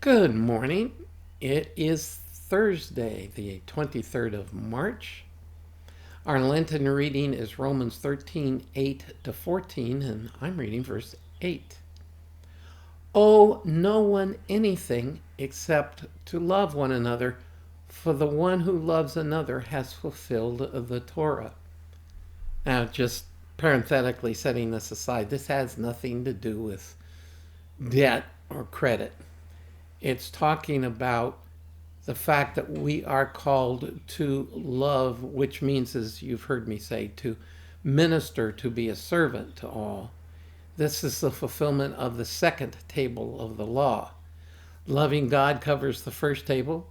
Good morning. It is Thursday, the 23rd of March. Our Lenten reading is Romans 13:8-14, and I'm reading verse 8. Owe no one anything except to love one another, for the one who loves another has fulfilled the Torah. Now, just parenthetically setting this aside, this has nothing to do with debt or credit. It's talking about the fact that we are called to love, which means, as you've heard me say, to minister, to be a servant to all. This is the fulfillment of the second table of the law. Loving God covers the first table,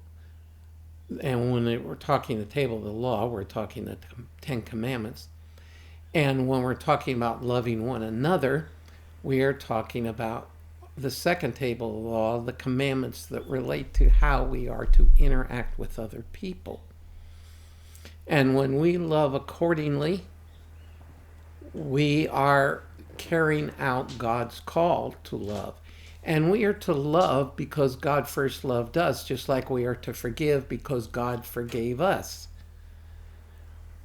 and when we're talking the table of the law, we're talking the Ten Commandments. And when we're talking about loving one another, we are talking about the second table of the law, the commandments that relate to how we are to interact with other people. And when we love accordingly, we are carrying out God's call to love. And we are to love because God first loved us, just like we are to forgive because God forgave us.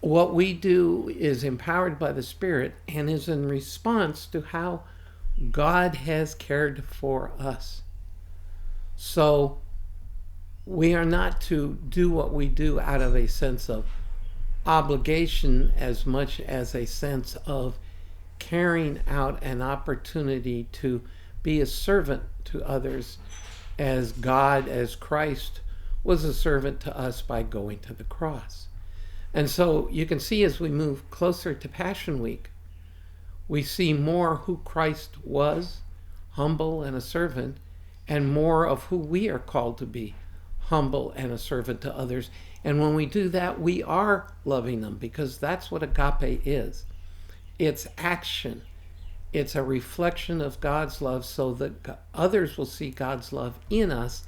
What we do is empowered by the Spirit and is in response to how God has cared for us. So we are not to do what we do out of a sense of obligation as much as a sense of carrying out an opportunity to be a servant to others as God, as Christ, was a servant to us by going to the cross. And so you can see as we move closer to Passion Week, we see more who Christ was, humble and a servant, and more of who we are called to be, humble and a servant to others. And when we do that, we are loving them, because that's what agape is. It's action. It's a reflection of God's love so that others will see God's love in us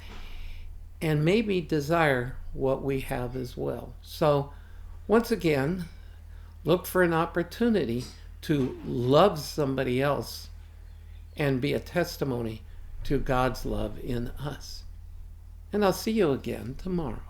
and maybe desire what we have as well. So once again, look for an opportunity to love somebody else and be a testimony to God's love in us. And I'll see you again tomorrow.